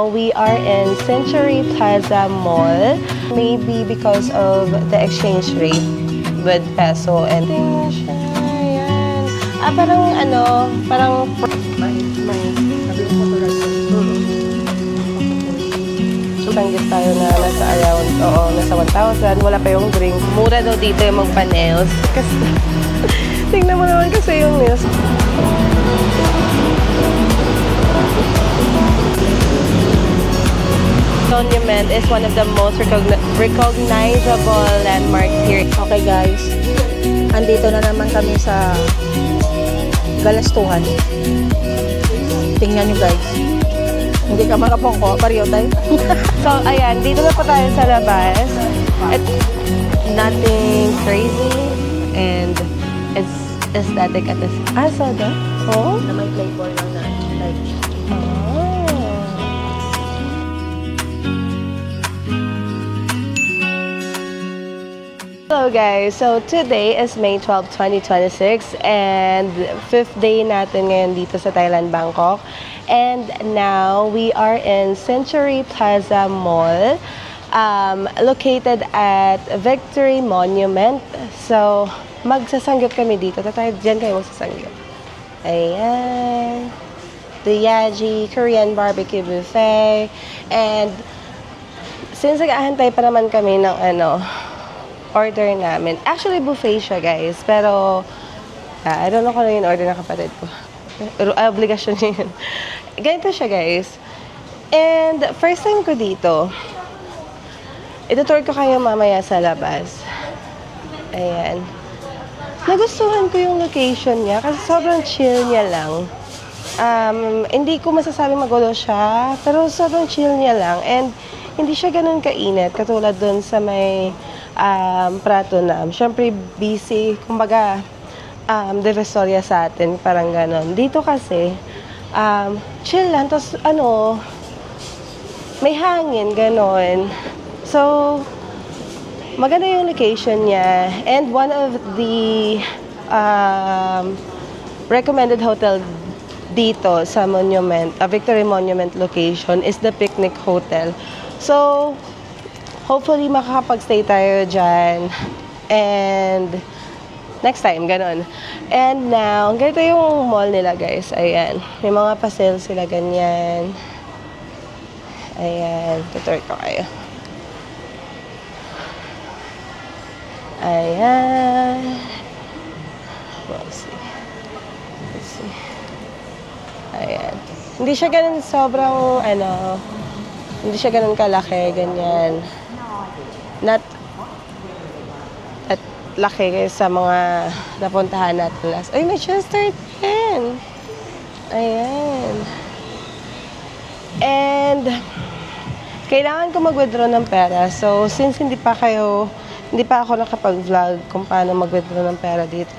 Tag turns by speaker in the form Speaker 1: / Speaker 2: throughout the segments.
Speaker 1: We are in Century Plaza Mall. Maybe because of the exchange rate with peso and tingnan siya. Ayan. Parang Tanggit tayo na nasa around, nasa 1,000. Wala pa yung drink. Mura daw dito yung magpa-nails. Kasi, tingnan mo naman kasi yung nails. Monument is one of the most recognizable landmarks here.
Speaker 2: Okay guys, andito na naman kami sa Galastuhan. Tingnan nyo guys. Hindi ka makapongko, pariyo tayo.
Speaker 1: So, ayan, dito na po tayo sa labas. It's nothing crazy and it's aesthetic at this. Soda? Oh?
Speaker 2: Na may flavor lang na. Like,
Speaker 1: Hello guys, so today is May 12, 2026 and 5th day natin ngayon dito sa Thailand, Bangkok. And now we are in Century Plaza Mall, located at Victory Monument. So magsasanggap kami dito. Diyan kayo magsasanggap. Ayan. The Yaji Korean Barbecue Buffet. And since nag-aantay pa naman kami ng order namin. Actually, buffet siya, guys. Pero, I don't know kung ano yung order ng kapatid ko. Obligasyon niya yun. Ganito siya, guys. And, first time ko dito. Itutour ko kayo mamaya sa labas. Ayan. Nagustuhan ko yung location niya kasi sobrang chill niya lang. Hindi ko masasabing magulo siya, pero sobrang chill niya lang. And, hindi siya ganun kainit, katulad dun sa may Pratunam. Siyempre, busy. Kumbaga, Divisoria sa atin, parang ganon. Dito kasi, chill lang. Tapos, may hangin, ganon. So, maganda yung location niya. And one of the recommended hotel dito sa Monument, Victory Monument location is the Picnic Hotel. So, hopefully, makakapag-stay tayo dyan. And, next time, ganon. And now, ganito yung mall nila, guys. Ayan. May mga pasel sila, ganyan. Ayan. Tutur ko kayo. Ayan. Let's see. Ayan. Hindi siya ganun sobrang, hindi siya ganun kalaki, ganyan. Not at laki sa mga napuntahan natin last. Ay, may Chester 10. Ayan. And, kailangan ko mag-withdraw ng pera. So, since hindi pa ako nakapag-vlog kung paano mag-withdraw ng pera dito.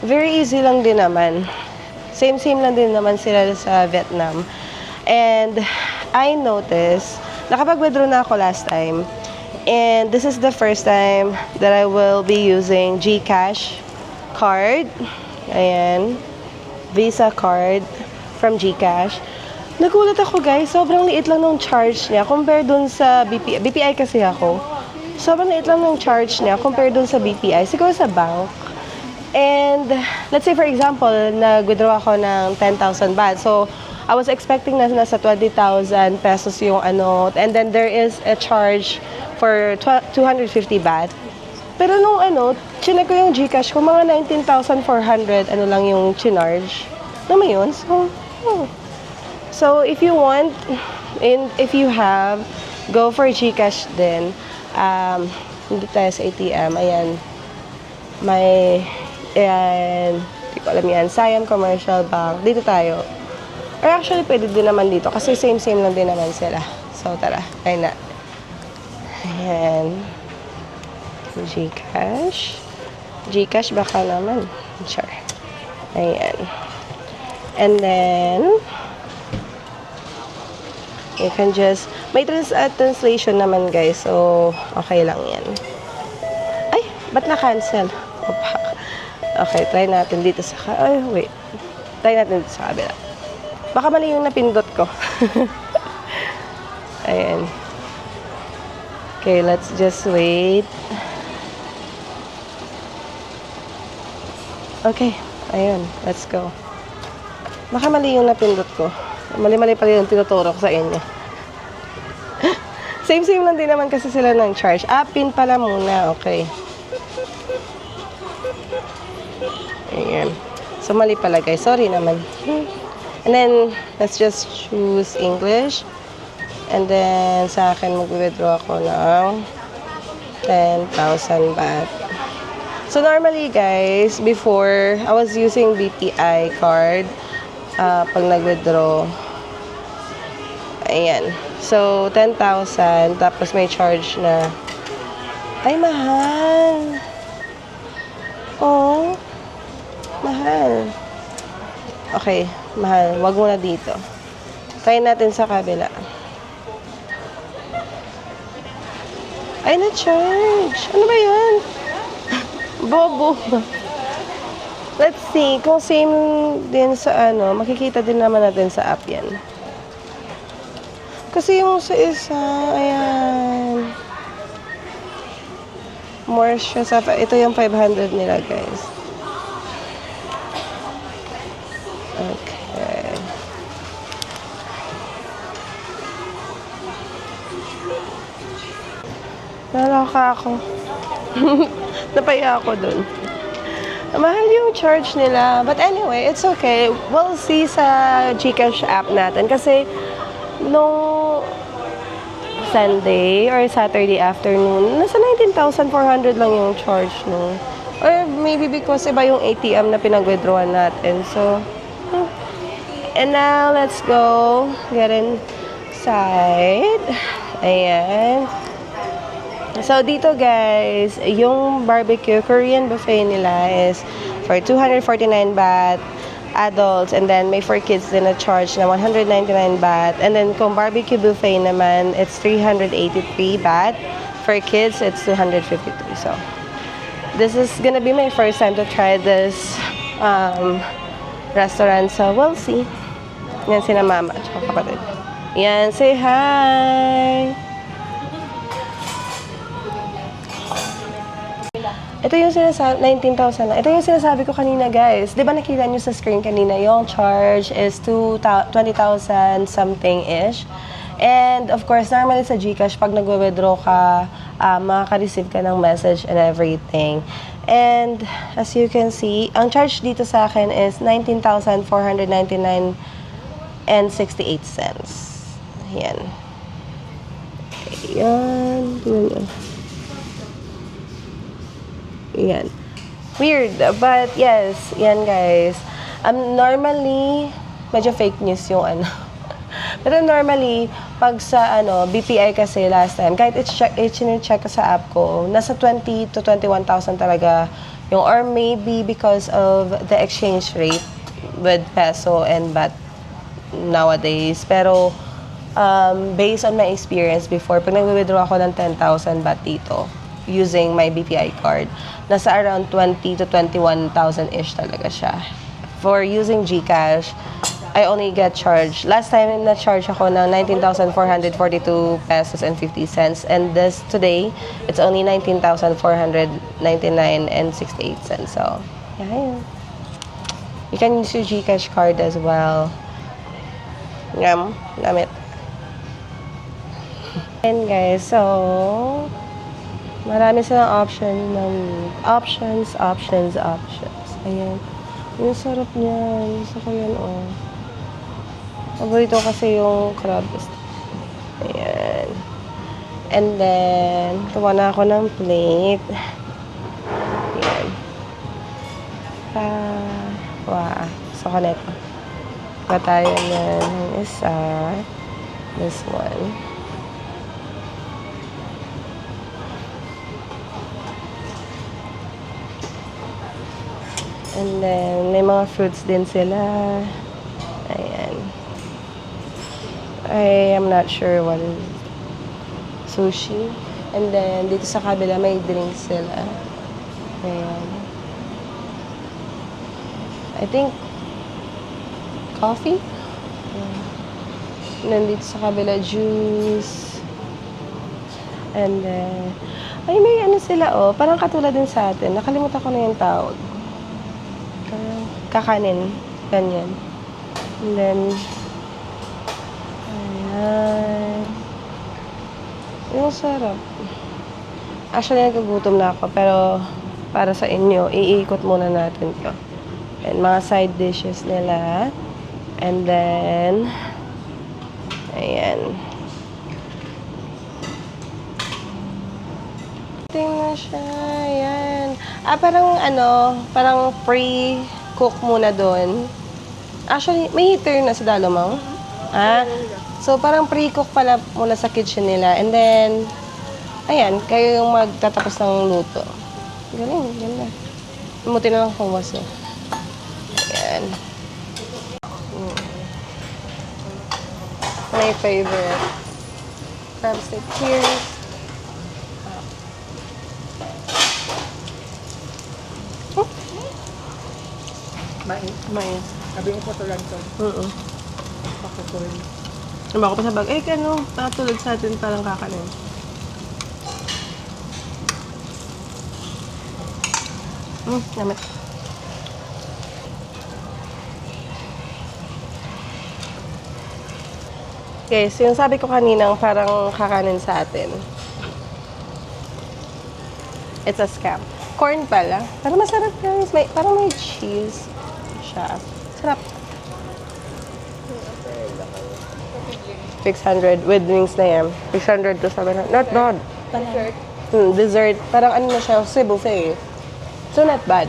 Speaker 1: Very easy lang din naman. Same lang din naman sila sa Vietnam. And, I noticed, nakapag-withdraw na ako last time. And this is the first time that I will be using GCash card. Ayan. Visa card from GCash. Nagulat ako, guys. Sobrang liit lang ng charge niya compare dun sa BPI. BPI kasi ako. Sobrang liit lang ng charge niya compare dun sa BPI. Siguro sa bank. And let's say for example, nag-withdraw ako ng 10,000 baht. So, I was expecting na nasa 20,000 pesos yung and then there is a charge for 250 baht. Pero nung chinek ko yung GCash ko, mga 19,400 lang yung chinarge. Naman yun? So, if you want, and if you have, go for GCash din. Hindi tayo sa ATM. Ayan. Hindi ko alam yan. Siam Commercial Bank. Dito tayo. Or actually, pwede din naman dito. Kasi same lang din naman sila. So, tara. Ayun na. Ayan. GCash. GCash baka naman. Sure. Ayan. And then, you can just, may translation naman, guys. So, okay lang yan. Ay, ba't na-cancel? Okay, try natin dito sa, wait. Try natin dito sa kabila. Baka mali yung napindot ko. Ayan. Okay, let's just wait. Okay, ayun. Let's go. Baka mali yung napindot ko. Mali-mali pala yung tinuturo ko sa inyo. Same-same lang din naman kasi sila ng charge. Pin pala muna. Okay. Ayan. So, mali pala guys. Sorry naman. And then, let's just choose English. And then, sa akin, mag-withdraw ako ng 10,000 baht. So, normally, guys, before, I was using BPI card pag nag-withdraw. Ayan. So, 10,000. Tapos, may charge na. Ay, mahal. Oh. Mahal. Okay, mahal. Wag muna dito. Try natin sa kabila. Ay, na-charge. Ano ba yan? Bobo. Let's see. Kung same din sa ano, makikita din naman natin sa app yan. Kasi yung sa isa, ayan. More siya sa, ito yung 500 nila, guys. Okay. Naloka ako. Napaya ako dun. Mahal yung charge nila. But anyway, it's okay. We'll see sa GCash app natin. Kasi, nung Sunday or Saturday afternoon, nasa 19,400 lang yung charge nung. Or maybe because iba yung ATM na pinag-withdrawan natin. So, and now, let's go. Get inside. Ayan. So, dito guys, yung barbecue Korean buffet nila is for 249 baht adults, and then may for kids din na charge na 199 baht. And then kung barbecue buffet naman, it's 383 baht. For kids, it's 253. So, this is gonna be my first time to try this restaurant. So, we'll see. Yan sina mama at kapatid. Yan, say hi! Ito yung sinasabi, 19,000 lang. Ito yung sinasabi ko kanina, guys. Di ba nakita nyo sa screen kanina, yung charge is 20,000 something-ish. And, of course, normally sa GCash, pag nag-withdraw ka, makaka-receive ka ng message and everything. And, as you can see, ang charge dito sa akin is 19,499 and 68 cents. Ayan. Ayan. Ayan. Yan. Weird, but yes, yan guys. Normally, medyo fake news yung ano. Pero normally, pag sa BPI kasi last time, kahit i-check ko sa app ko, nasa 20 to 21,000 talaga yung, or maybe because of the exchange rate with peso and baht nowadays. Pero, based on my experience before, pag nag-withdraw ako ng 10,000 baht dito, using my BPI card, nasa around 20 to 21,000-ish talaga siya. For using GCash, I only get charged. Last time na-charge ako ng 19,442 pesos and 50 cents. And today, it's only 19,499 and 68 cents. So, yeah. You can use your GCash card as well. Ngam, namit. And guys, so, marami silang options. Ayan. Yung sarap niyan. Gusto ko yan, oh. Paborito kasi yung crab. Ayan. And then, kuha na ako ng plate. Ayan. Wow. Gusto ko na ito. Kuha tayo ng isa. This one. And then, may mga fruits din sila. Ayan. I am not sure what is sushi. And then, dito sa kabila, may drinks sila. Ayan. I think, coffee? Nandito sa kabila, juice. And then, ay, may ano sila, oh. Parang katulad din sa atin. Nakalimutan ko na yung tawag. Kakanin. Ganyan. And then, ayan. Yung sarap. Actually, nagkagutom na ako, pero para sa inyo, iikot muna natin to. And mga side dishes nila. And then, ayan. Tingnan siya, ayan. Parang ano, parang pre-cook muna doon. Actually, may heater na sa Dalomang. So parang pre-cook pala muna sa kitchen nila. And then, ayan, kayo yung magtatapos ng luto. Galing, ganda. Muti na lang kung waso. Ayan. My favorite. Crab stick. Cheers. Mais.
Speaker 2: Sabi mo po to lang to. Pakukul.
Speaker 1: Diba ako pa sa bag, ano, patulad sa atin parang kakanin. Namit. Okay, so yung sabi ko kaninang parang kakanin sa atin. It's a scam. Corn pala. Pero masarap guys. Parang may cheese siya. Sarap. 600 with wings na yan. 600 to 700. Not bad.
Speaker 2: Dessert.
Speaker 1: Dessert. Parang ano na siya, kasi buffet. So not bad.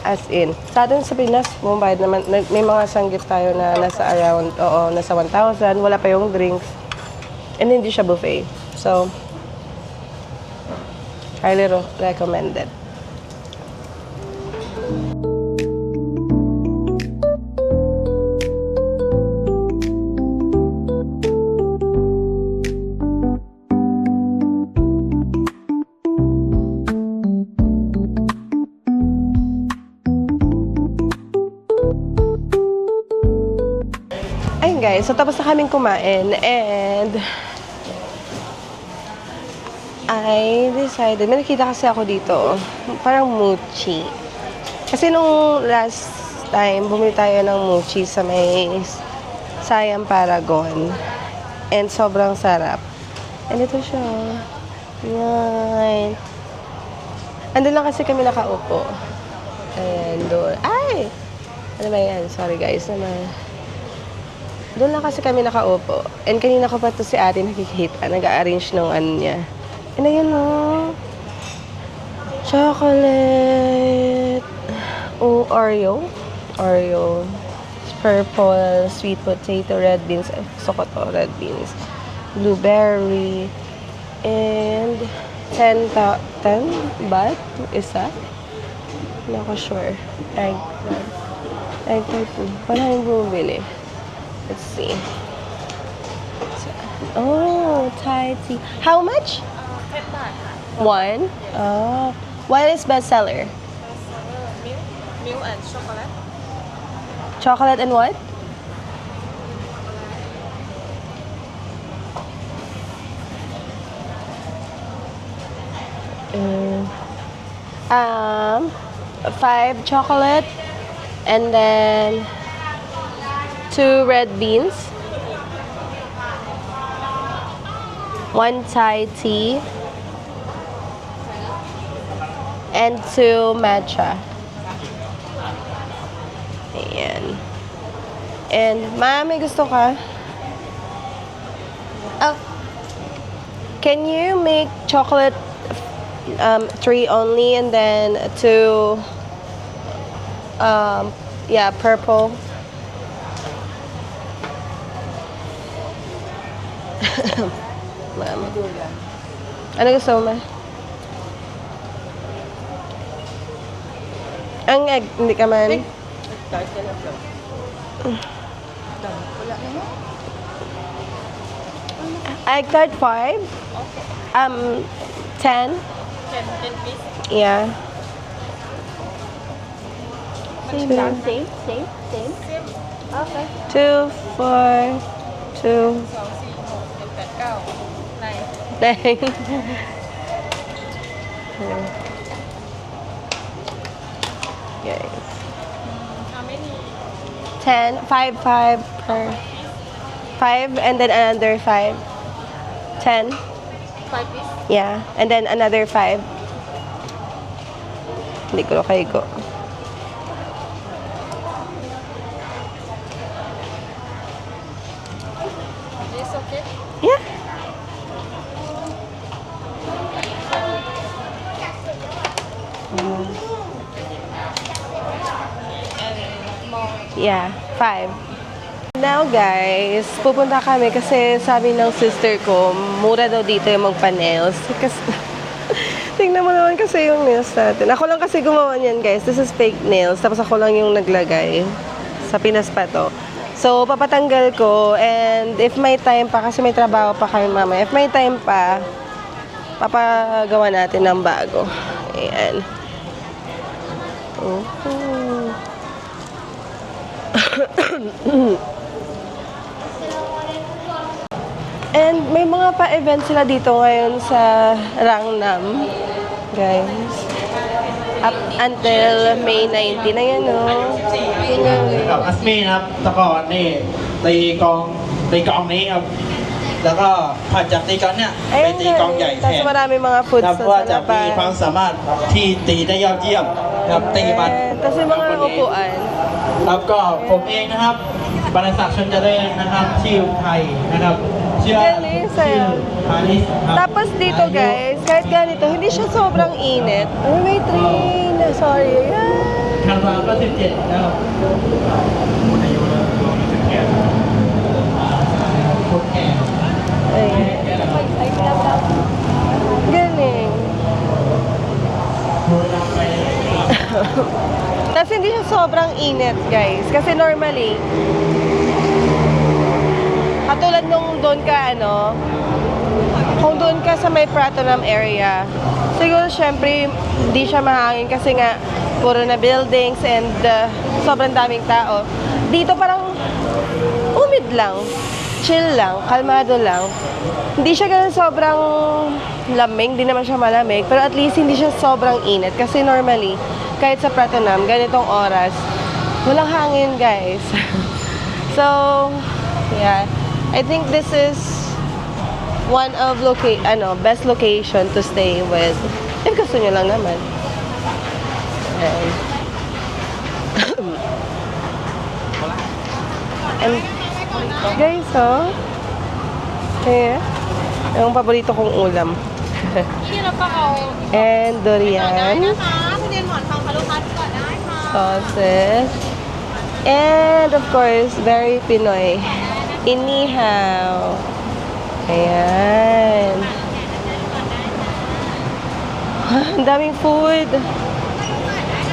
Speaker 1: As in. Sa atin sa Pinas, bumbayad naman. May mga sanggip tayo na nasa around, nasa 1,000. Wala pa yung drinks. And hindi siya buffet. So, highly recommended. Ayun guys, so tapos na kaming kumain and I decided, may nakita kasi ako dito, parang mochi. Kasi nung last time, bumili tayo ng mochi sa may Siam Paragon. And sobrang sarap. And ito siya. Yan. Andun lang kasi kami nakaupo. And doon. Ay! Ano ba yan? Sorry guys naman. Doon lang kasi kami nakaupo. And kanina ko pa to si ate nakikita. Nag-arrange ng ano niya. And ayan o. Chocolate. Oh, Oreo. Oreo. Purple, sweet potato, red beans. Gusto ko to, red beans. Blueberry. And 10 baht? Isa? Hindi ako sure. Egg. Wala yung bumili. Let's see. Oh, Thai tea. How much?
Speaker 2: 10 baht.
Speaker 1: One? Oh. What is bestseller?
Speaker 2: Milk and chocolate.
Speaker 1: Chocolate and what? Um, 5 chocolate and then 2 red beans, 1 Thai tea, and 2 matcha. Ayan. And, Ma, may gusto ka? Oh. Can you make chocolate 3 only and then 2 yeah, purple? Mama. Ano gusto mo, Ma? Ang egg, hindi ka man.
Speaker 2: Start ka lang daw. Wala na mo?
Speaker 1: Egg tart 5?
Speaker 2: Okay.
Speaker 1: 10?
Speaker 2: 10 piece.
Speaker 1: Yeah.
Speaker 2: Same.
Speaker 1: Okay. 2, 4, 2, 9. Guys. 10, 5, 5 per 5 and then another 5. 10.
Speaker 3: 5 piece?
Speaker 1: Yeah. And then another 5. Hindi ko kayo go.
Speaker 3: Is okay?
Speaker 1: Yeah. Yeah, 5. Now guys, pupunta kami kasi sabi ng sister ko, mura daw dito yung magpa-nails. Kasi, tingnan mo naman kasi yung nails natin. Ako lang kasi gumawa niyan guys. This is fake nails. Tapos ako lang yung naglagay. Sa Pinas pa to. So, papatanggal ko. And if may time pa, kasi may trabaho pa kami mama. If may time pa, papagawa natin ng bago. Ayan. And may mga pa-event sila dito ngayon sa Rangnam, guys. Up until May 19 na yan, no?
Speaker 4: กับอัสมีนะครับแต่ก่อนนี่ตีกองนี้ครับแล้วก็ผัดจากตีกองเนี่ยไป
Speaker 1: Ayun
Speaker 4: ตีกองใหญ่แท
Speaker 1: Tapos
Speaker 4: น
Speaker 1: marami mga foods
Speaker 4: ครับ
Speaker 1: sa
Speaker 4: ว่าจะมี
Speaker 1: labas.
Speaker 4: ความสามารถที่ตีได้ยอดเยี่ยมครับตีมัน
Speaker 1: Tapos may mga upuan.
Speaker 4: ครับก็ผมเองนะครับบรรษัทชนเจริญนะครับชื่อไทยนะครับชื่อ
Speaker 1: Galing sa'yo.
Speaker 4: พาณิชย์ครับ
Speaker 1: Tapos dito, guys, kahit ganito, hindi siya sobrang init. Ay, may train. Sorry. Ayan.
Speaker 4: ธันวาก็17นะครับคนแก่
Speaker 1: Ayan. Galing. Tapos hindi siya sobrang init, guys. Kasi normally, katulad nung doon ka, kung doon ka sa may Pratunam area, siguro syempre hindi siya mahangin kasi nga puro na buildings and sobrang daming tao. Dito parang humid lang, chill lang, kalmado lang. Hindi siya ganun sobrang lamig, hindi naman siya malamig, pero at least hindi siya sobrang init kasi normally, kahit sa Pratunam, ganitong oras, walang hangin, guys. So, yeah. I think this is one of best location to stay with. If gusto nyo lang naman. Ayan. And, guys, ayan. Yung paborito kong ulam.
Speaker 3: นี่เราก็เอา
Speaker 1: And
Speaker 3: ก่อนได้
Speaker 1: durian.
Speaker 3: นะคะทุเรียนหมอนทองค่ะลูกค้าก่อนได้ค่ะ
Speaker 1: Sauces. And of course, very Pinoy. Inihaw. Ayan. Ang daming food.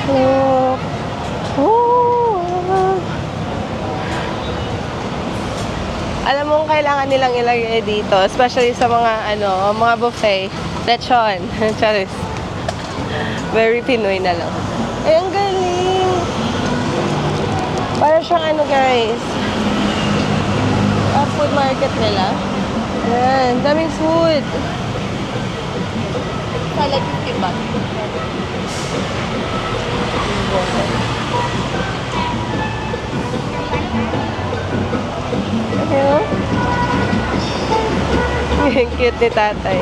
Speaker 1: Look. Oh. Alam mo kailangan nilang ilagay dito, especially sa mga mga buffet. Lechon. Charis. Very Pinoy na lang. Ay, ang galing. Para siyang guys. Food market nila. Ayan, daming food.
Speaker 3: ใส่เลย50 บาท
Speaker 1: Ayun. Ang cute ni tatay.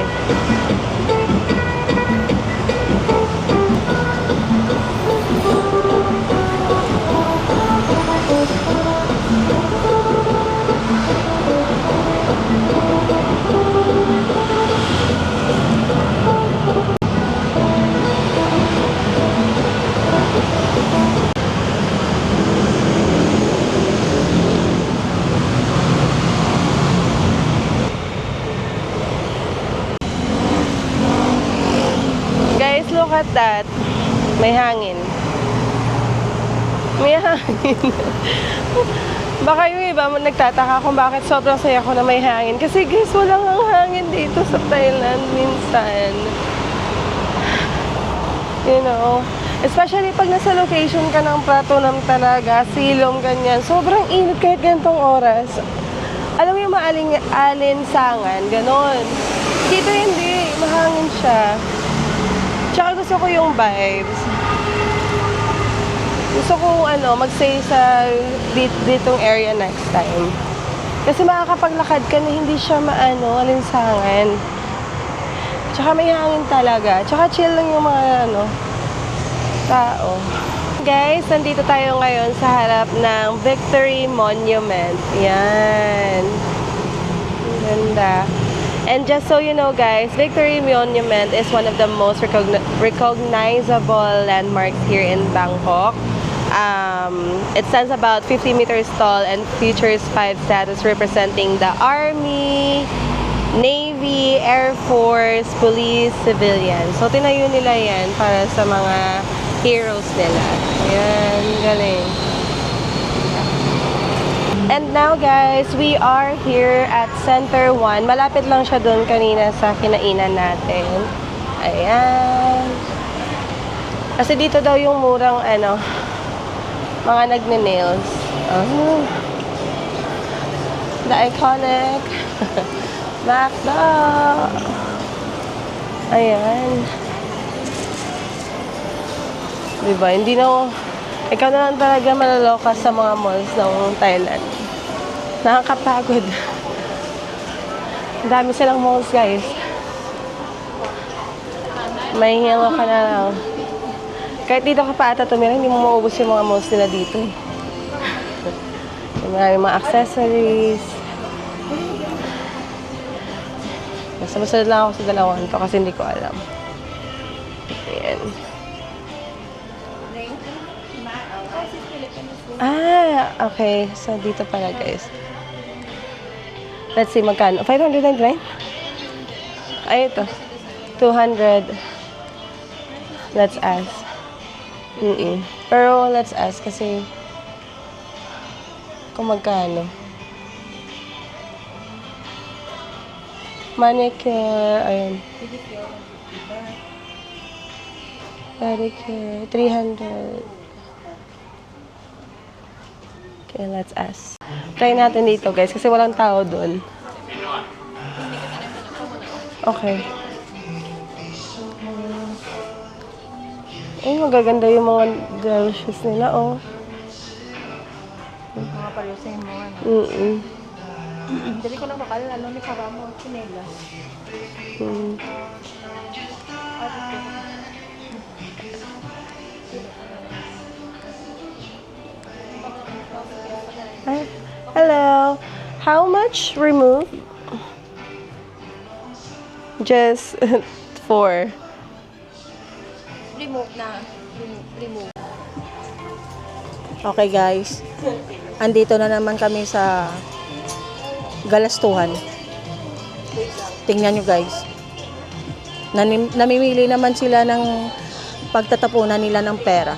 Speaker 1: Guys, look at that. May hangin. May hangin. Baka yung iba mo nagtataka kung bakit sobrang saya ko na may hangin. Kasi guys, walang ang hangin dito sa Thailand minsan. You know, especially pag nasa location ka ng Pratunam talaga, Silom, ganyan. Sobrang init kahit ganitong oras. Alam mo yung alinsangan, ganon. Dito hindi, mahangin siya. Tsaka gusto ko yung vibes. Gusto ko mag-stay sa ditong area next time. Kasi makakapaglakad ka na hindi siya alinsangan. Tsaka may hangin talaga. Tsaka chill lang yung mga tao. Guys, nandito tayo ngayon sa harap ng Victory Monument. Yan. Ang ganda. And just so you know guys, Victory Monument is one of the most recognizable landmarks here in Bangkok. It stands about 50 meters tall and features 5 statues representing the Army, Navy, Air Force, Police, Civilians. So, tinayo nila yan para sa mga heroes nila. Ayan, galing. And now guys, we are here at Center 1. Malapit lang siya doon kanina sa kinainan natin. Ayan. Kasi dito daw yung murang mga nagne-nails. Oh. The iconic McDo. Ayan. Diba? Hindi na ikaw na lang talaga malaloka sa mga malls ng Thailand. Nakakapagod. Ang dami silang malls, guys. May hilo ka na lang. Kahit dito ka pa ata tumira, hindi mo maubos yung mga malls nila dito. Maraming mga accessories. Basta masunod lang ako sa dalawan to kasi hindi ko alam. Ayan. Okay. So, dito pala, guys. Let's see, magkano? 599? Ay, ito. 200. Let's ask. Pero, let's ask kasi kung magkano. Manicure, ayun. Pedicure, 300. Okay, let's ask. Try natin dito, guys, kasi walang tao doon. Okay. Ay, magaganda yung mga gel shoes nila, oh.
Speaker 2: Mga palusin mo, Dali ko lang bakal, ni para mo, chinelas.
Speaker 1: Hello. How much remove? Just 4.
Speaker 3: Remove na. Remove.
Speaker 2: Okay guys, andito na naman kami sa Galastuhan. Tingnan nyo guys. Namimili naman sila ng pagtatapunan nila ng pera.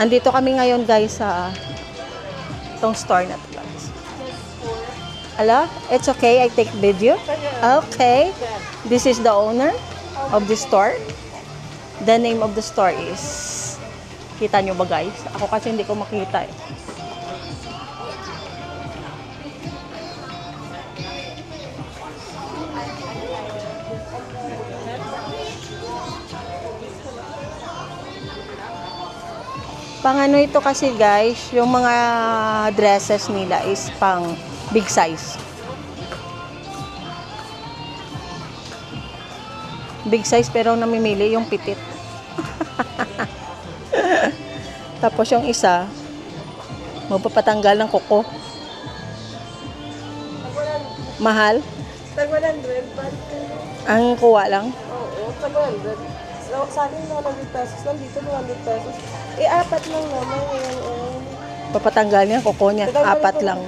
Speaker 2: Andito kami ngayon guys sa tong store na to guys. Hello? It's okay, I take video? Okay. This is the owner of the store. The name of the store is, kita nyo ba guys? Ako kasi hindi ko makita eh. Pang ito kasi guys, yung mga dresses nila is pang big size. Big size pero namimili yung pitit. Tapos yung isa, magpapatanggal ng kuko. Mahal?
Speaker 1: Tag 100, but...
Speaker 2: Ang kuha lang?
Speaker 1: Oo, tag 100. Sa akin 100 pesos, nandito 200 pesos. Apat lang naman ngayon.
Speaker 2: Papatanggal niya yung kuko niya. Apat lang.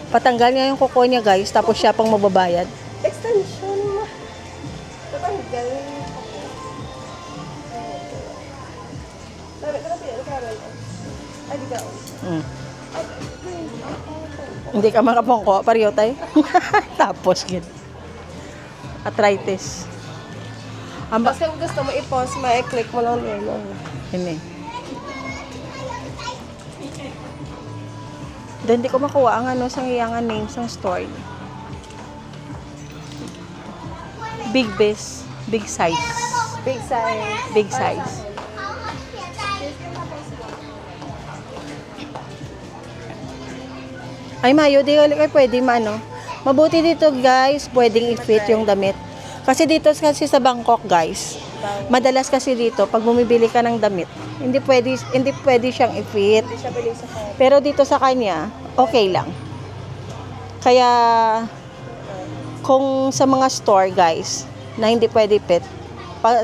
Speaker 2: Patanggal niya yung kuko niya guys, tapos siya pang mababayad.
Speaker 1: Extension. Patanggal. Ay, di ka.
Speaker 2: Hindi ka makapongko, pariyo tayo. Tapos yun. Arthritis.
Speaker 1: Basta kung gusto mo i-pause, ma-click mo lang doon.
Speaker 2: Hindi. Doon di ko makuha ang ano sa iyang name ng store. Big base, big size.
Speaker 1: Big size.
Speaker 2: Big size. Ay, Mayo, di kayo pwede maano. Mabuti dito, guys, pwedeng i-fit yung damit. Kasi dito kasi sa Bangkok, guys, madalas kasi dito, pag bumibili ka ng damit, hindi pwede siyang i-fit. Pero dito sa kanya, okay lang. Kaya, kung sa mga store, guys, na hindi pwede fit,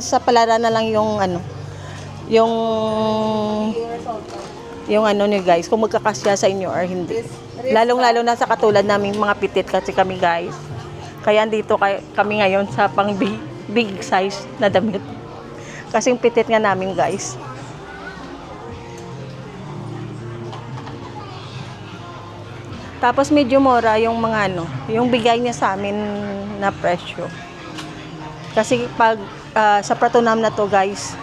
Speaker 2: sa palara na lang yung ano, yung ano niyo guys, kung magkakasya sa inyo or hindi. Lalong-lalo na sa katulad namin mga pitit kasi kami guys. Kaya andito kami ngayon sa pang big size na damit. Kasi yung pitit nga namin guys. Tapos medyo mura yung mga ano, yung bigay niya sa amin na presyo. Kasi pag sa Pratunam na to guys,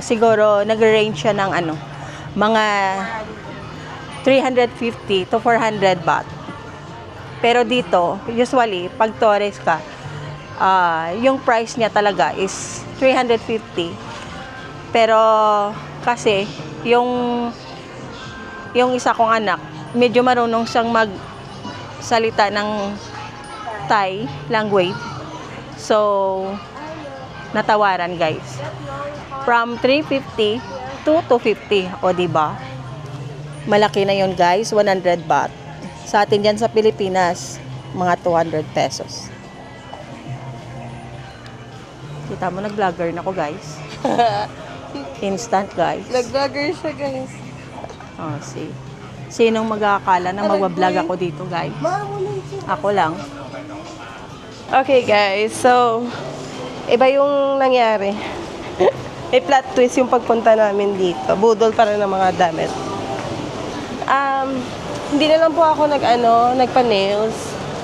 Speaker 2: siguro nag-range siya ng ano, mga 350 to 400 baht. Pero dito, usually, pag tourist ka, yung price niya talaga is 350. Pero kasi, yung isa kong anak, medyo marunong siyang magsalita ng Thai language. So, natawaran guys. From 350 to 250. O, diba? Malaki na yon guys, 100 baht. Sa atin dyan sa Pilipinas, mga 200 pesos. Kita mo, nag-vlogger na ako guys. Instant guys.
Speaker 1: Nag-vlogger siya, guys.
Speaker 2: Oh, see. Sinong mag-aakala na magbablog ako dito guys? Ako lang.
Speaker 1: Okay, guys. So, iba yung nangyari. May plot twist yung pagpunta namin dito. Budol para ng mga damit. Hindi na lang po ako nagpa-nails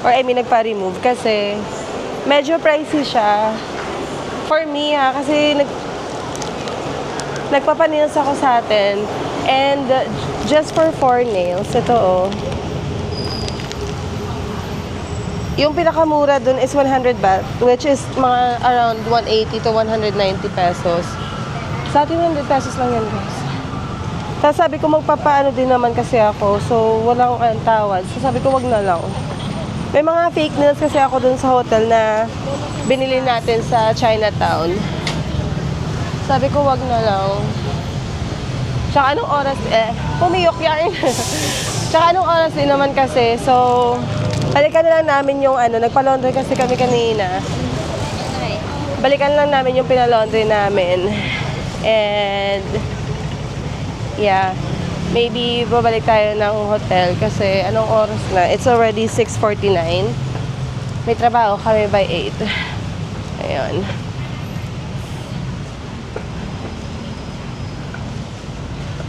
Speaker 1: or nagpa-remove kasi medyo pricey siya. For me kasi nagpapa-nails ako sa atin and just for 4 nails, ito yung pinakamura dun is 100 baht, which is mga around 180 to 190 pesos. Sa atin 100 pesos lang yan guys. Tapos sabi ko magpapaano din naman kasi ako, so walang tawad. So sabi ko wag na lang. May mga fake nails kasi ako dun sa hotel na binili natin sa Chinatown. Sabi ko wag na lang. Tsaka anong oras, pumiyok yan. Tsaka anong oras din naman kasi, so balikan na lang namin yung nagpa-laundry kasi kami kanina. Balikan lang namin yung pinalaundry namin. And yeah, maybe babalik tayo ng hotel kasi anong oras na? It's already 6:49. May trabaho kami by 8. Ayun.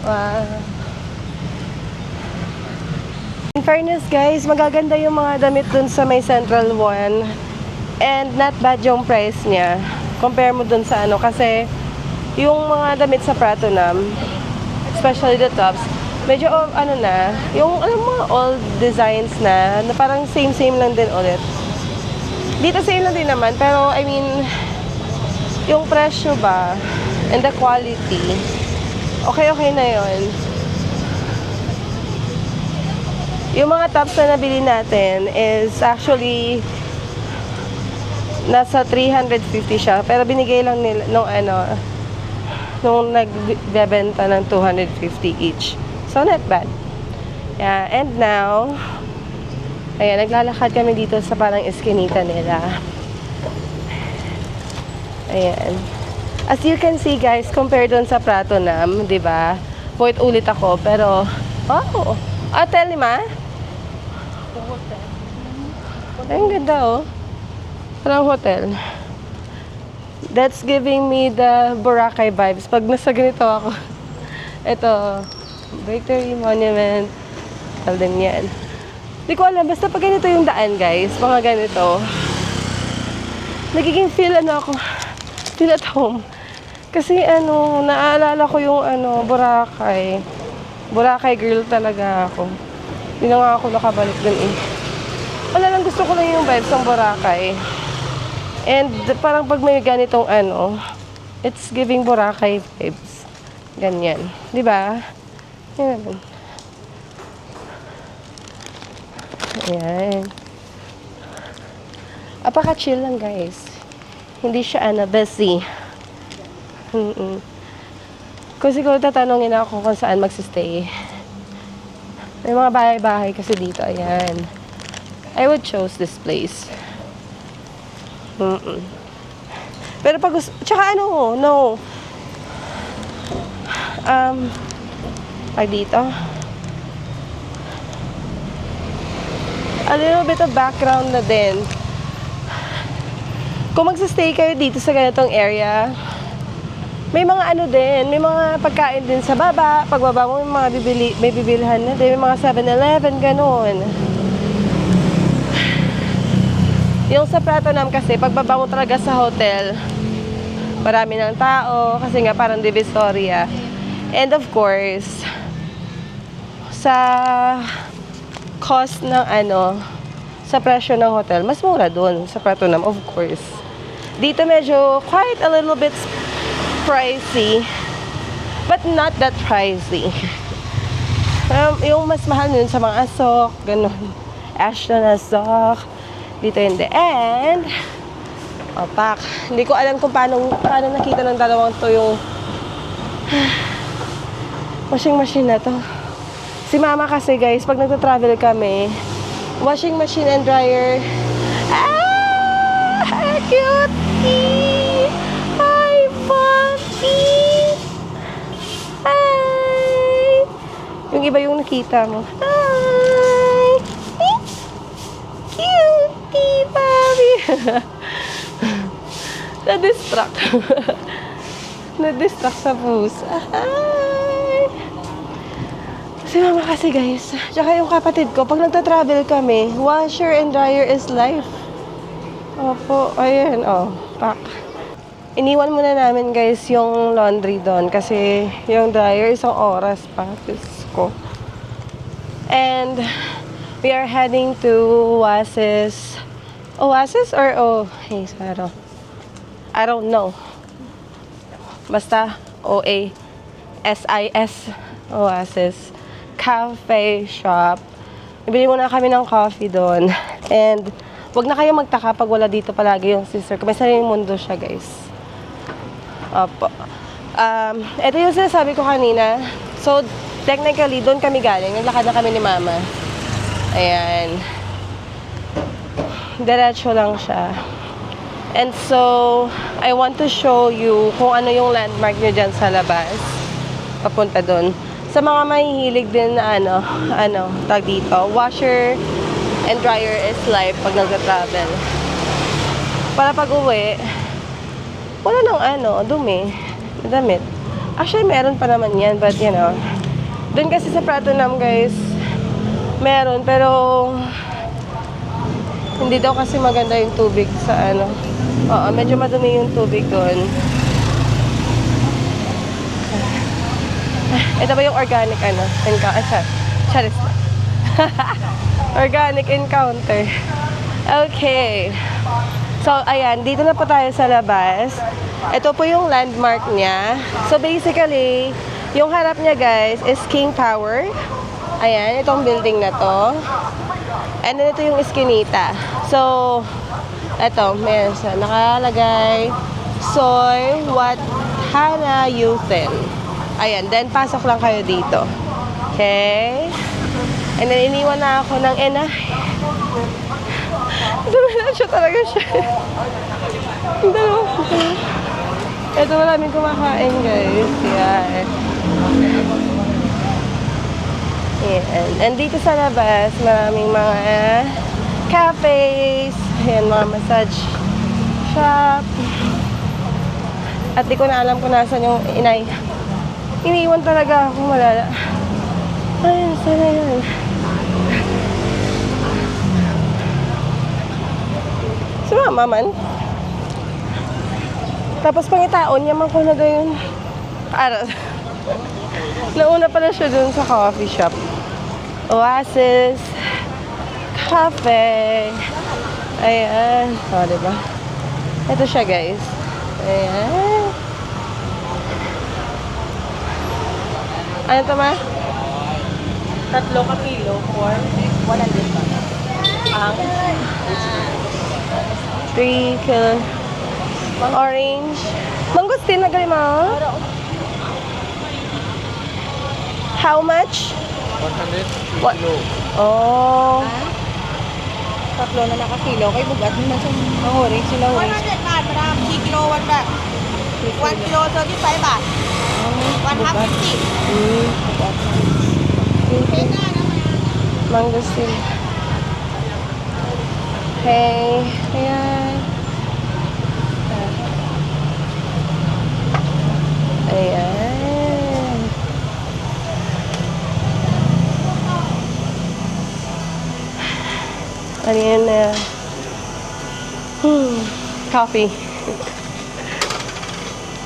Speaker 1: Wow. In fairness guys, magaganda yung mga damit dun sa may Central One. And not bad yung price niya. Compare mo dun sa kasi yung mga damit sa Pratunam, especially the tops, medyo yung mga old designs na parang same lang din ulit. Dito same lang din naman, pero I mean, yung presyo ba and the quality, okay na yon. Yung mga tops na nabili natin is actually nasa 350 siya, pero binigay lang nila nung nagbebenta ng 250 each. So, not bad. Yeah, and now, ayan, naglalakad kami dito sa parang eskinita nila. Ayan. As you can see, guys, compared dun sa Pratunam, di ba? Point ulit ako, pero, wow! Hotel ni Ma? Ay, ang ganda, Parang hotel. That's giving me the Boracay vibes. Pag nasa ganito ako, ito, Victory Monument, tal din yan. Hindi ko alam, basta pag ganito yung daan guys, mga ganito, nagiging feel at home. Kasi naaalala ko yung Boracay. Boracay girl talaga ako. Hindi na nga ako nakabalik dun eh. Wala lang, gusto ko lang yung vibes ng Boracay. And parang pag may ganitong ano, it's giving Boracay vibes. Ganyan. Di ba? Yan. Ayan. Apaka-chill lang, guys. Hindi siya busy. Kasi kung tatanungin ako kung saan magsistay, may mga bahay-bahay kasi dito. Ayan. I would choose this place. Pero pag gusto, tsaka ano, no. Pag dito, a little bit of background na din. Kung magsistay kayo dito sa ganitong area, may mga ano din, may mga pagkain din sa baba. Pagbaba mo, may bibilhan na din, may mga 7-Eleven, ganun. Yung sa Pratunam kasi, pagbaba mo talaga sa hotel, marami ng tao, kasi nga parang Divisoria. And of course, sa cost ng ano, sa presyo ng hotel, mas mura dun sa Pratunam, of course. Dito medyo quite a little bit pricey, but not that pricey. Yung mas mahal nun sa mga Asok, ganun. Ashton Asok. Dito hindi. And, opak. Hindi ko alam kung paano nakita ng dalawang to yung washing machine na to. Si mama kasi guys, pag nagta-travel kami, washing machine and dryer. Ah! Cutie! Hi, Puppy! Hi! Yung iba yung nakita mo. Hi! Cutie, Puppy! Na-distract. Na-distract sa pusa. Hi! Si mama kasi guys, tsaka yung kapatid ko, pag nagta-travel kami, washer and dryer is life. Opo, ayan, pak. Iniwan muna namin guys yung laundry doon kasi yung dryer isang oras pa. Diyos ko. And we are heading to Oasis. Oasis or hey, Saro? I don't know. Basta OASIS. Oasis. Cafe shop. Ibili muna kami ng coffee doon. And wag na kayo magtaka pag wala dito palagi yung sister ko. May sariling mundo siya, guys. Opo. Ito yung sinasabi ko kanina. So, technically, doon kami galing. Naglakad na kami ni Mama. Ayan. Diretso lang siya. And so, I want to show you kung ano yung landmark nyo dyan sa labas. Papunta doon. Sa mga mahihilig din na tag dito, washer and dryer is life pag nagta-travel. Para pag uwi, wala nang dumi, damit. Actually, meron pa naman yan, but you know, dun kasi sa Pratunam, guys, meron, pero hindi daw kasi maganda yung tubig sa Oo, medyo madumi yung tubig dun. Ito ba yung organic charis na. Organic encounter. Okay. So, ayan. Dito na po tayo sa labas. Ito po yung landmark niya. So, basically, yung harap niya, guys, is King Tower. Ayan. Itong building na to. And then, ito yung Eskinita. So, ito. May nakalagay Soy Wat Hana Yuthen. Ayan. Then, pasok lang kayo dito. Okay? And then, iniwan na ako ng Dumiretso talaga siya. Ito, maraming kumakain, guys. Yan. Yan. And dito sa labas, maraming mga cafes. Yan, mga massage shop. At di ko na alam kung nasan yung inay. Iniwan talaga ako, malala. Ayun, sana yun. Si Mama man. Tapos pangitaon, yaman ko na doon yung Nauna pala siya dun sa coffee shop. Oasis Cafe. Ayan. O, diba? Ito siya, guys. Ayan. Ano ito, ma? 3 ka kilo for 100 ba? Ang 3 kilo. Orange. Mangustin na gali mo? How much?
Speaker 4: 100
Speaker 1: What? Oh.
Speaker 2: 3 na nakakilo. Kay bugat naman sa mga orange sila orange.
Speaker 3: 100 baht madam3 kilo 1 bag 1 kilo 35 baht 150
Speaker 1: Mangustin. Hey. Ayan. Ayan. Ano yan na? Coffee.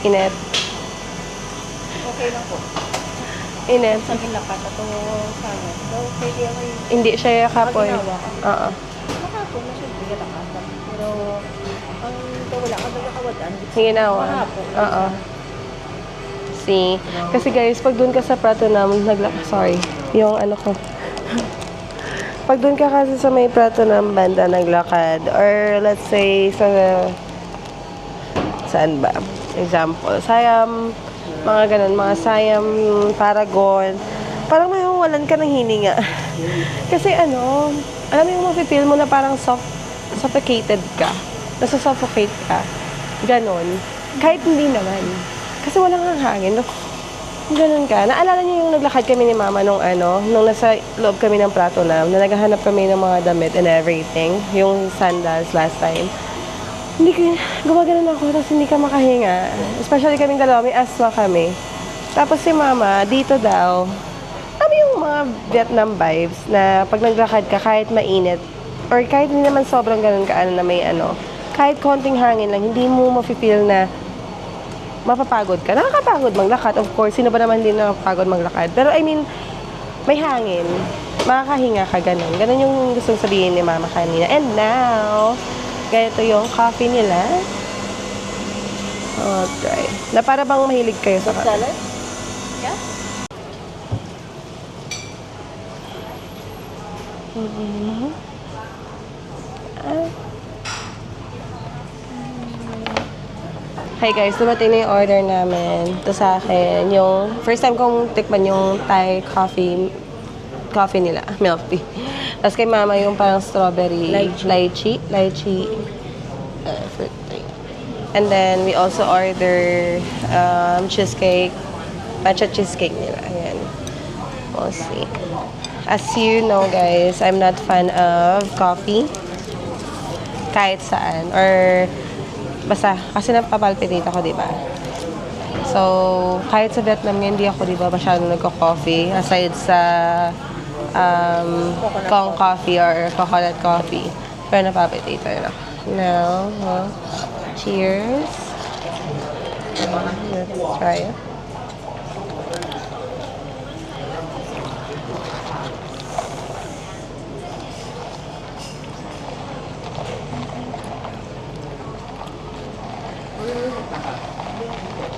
Speaker 1: Init.
Speaker 2: Okay lang po.
Speaker 1: Init.
Speaker 2: Sa lakat na to sana. So, pwede ako yung
Speaker 1: Hindi siya kapoy.
Speaker 2: Ginawa ka?
Speaker 1: Oo.
Speaker 2: makapon na siya bigat ang kasa. Pero, ang ito wala ka nagkakawadan.
Speaker 1: Ginawa.
Speaker 2: Mahapon.
Speaker 1: Oo. See? Kasi guys, pag doon ka sa Pratunam, sorry, yung ano ko. Pag doon ka kasi sa may Pratunam banda naglakad, or let's say sa saan ba? Example, Siam, mga ganun, mga Siam, Paragon, parang mahiwalan ka ng hininga. Kasi ano, alam mo yung mafe-feel mo na parang suffocated ka. Nasusuffocate ka. Ganon. Kahit hindi naman. Kasi walang hangin. Ganun ka. Naalala niyo yung naglakad kami ni Mama nung nung nasa loob kami ng Pratunam, na naghahanap kami ng mga damit and everything. Yung sandals last time. Hindi ko, gumaganon ako, tapos hindi ka makahinga. Especially kaming dalawa, may asthma kami. Tapos si Mama, dito daw, ano yung mga Vietnam vibes na pag naglakad ka, kahit mainit, or kahit hindi naman sobrang ganun ka, na may kahit konting hangin lang, hindi mo mafe-feel na mapapagod ka. Nakakapagod maglakad, of course. Sino ba naman hindi nakapagod maglakad? Pero I mean, may hangin. Makakahinga ka, ganun. Ganun yung gustong sabihin ni Mama kanina. And now, ganito yung coffee nila. I'll try. Na para bang mahilig kayo sa coffee?
Speaker 2: Salad? Yeah?
Speaker 1: Hi guys, dumating na yung order namin. Ito sa akin, yung first time kong tikman yung Thai coffee nila, milk tea. Tapos kay Mama yung parang strawberry, lychee fruit drink. And then we also order cheesecake, matcha cheesecake nila. Ayan. We'll see. As you know guys, I'm not fan of coffee. Kahit saan. Or basta, kasi napapalpitate ako, diba? So, kahit sa Vietnam nga, hindi ako, diba, masyadong nagko-coffee. Aside sa Kong coffee or coconut coffee. Pero napapalpitate rin ako. Now, well, cheers. Let's try it.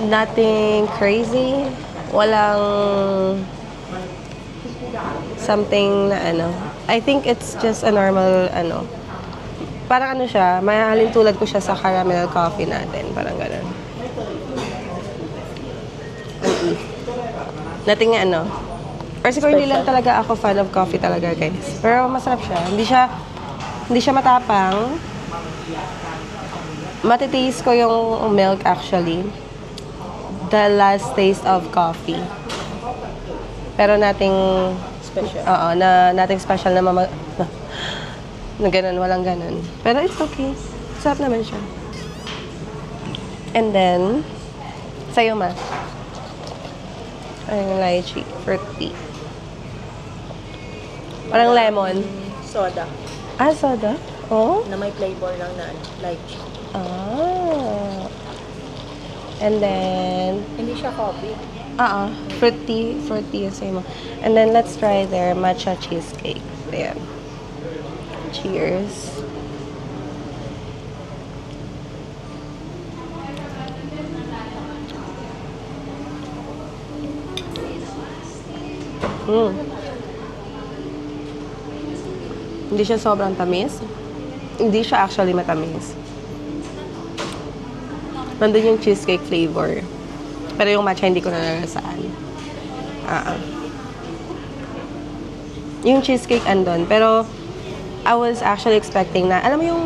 Speaker 1: Nothing crazy. Walang something na I think it's just a normal parang siya, mahalin tulad ko siya sa caramel coffee natin. Parang ganun. Nothing or siguro hindi lang talaga ako fan of coffee talaga, guys. Pero masarap siya. Hindi siya matapang. Matitaste ko yung milk actually. The last taste of coffee. Pero nating
Speaker 2: Special.
Speaker 1: Oo, nating special na na ganun, walang ganun. Pero it's okay. Sarap naman siya. And then, sa'yo ma. Ay, lychee, fruit tea. Walang lemon.
Speaker 2: Soda.
Speaker 1: Ah, soda? Oh?
Speaker 2: Na may flavor lang na lychee.
Speaker 1: Ah. And then,
Speaker 2: Hindi siya coffee.
Speaker 1: Fruity yung same. And then, let's try their matcha cheesecake. Ayan. Cheers. Mm. Hindi siya sobrang tamis. Hindi siya actually matamis. Nandun yung cheesecake flavor. Pero yung matcha hindi ko nalalasaan. Yung cheesecake andon. Pero I was actually expecting na, alam mo yung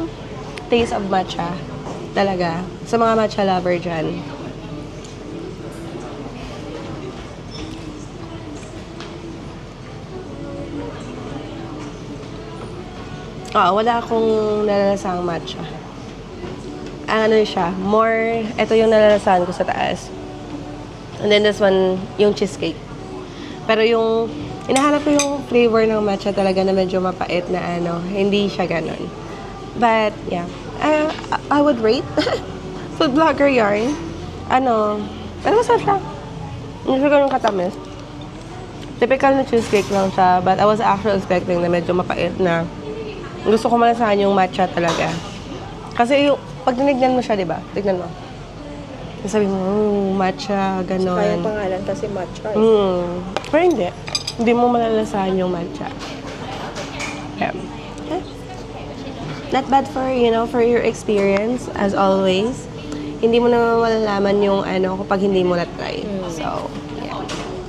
Speaker 1: taste of matcha talaga. Sa mga matcha lover dyan. Wala akong nalalasang matcha. Ano siya, more, ito yung nalalasahan ko sa taas. And then this one, yung cheesecake. Pero yung, hinahanap ko yung flavor ng matcha talaga na medyo mapait na ano, hindi siya ganun. But, yeah, I would rate food vlogger yarn. Pero masarap siya. Hindi siya ganun katamis. Typical na cheesecake lang siya, but I was actually expecting na medyo mapait na gusto ko malasahan yung matcha talaga. Kasi yung, pag tinignan mo siya, di ba? Tignan mo. Sabi mo, matcha, gano'n.
Speaker 2: Kaya pangalan kasi matcha.
Speaker 1: Pero hindi. Hindi mo malalasahan yung matcha. Yeah. Not bad for, for your experience, as always. Hindi mo naman malalaman yung kapag hindi mo na-try. So, yeah.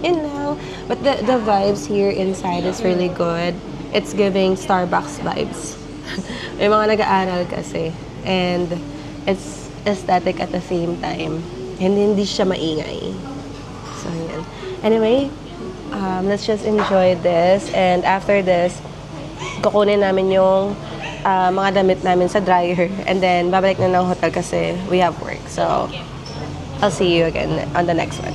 Speaker 1: Yun lang. But the vibes here inside is really good. It's giving Starbucks vibes. May mga nag-aaral kasi. And it's aesthetic at the same time. And hindi siya maingay. So, yan. Anyway, let's just enjoy this. And after this, kukunin namin yung mga damit namin sa dryer. And then, babalik na ng hotel kasi we have work. So, I'll see you again on the next one.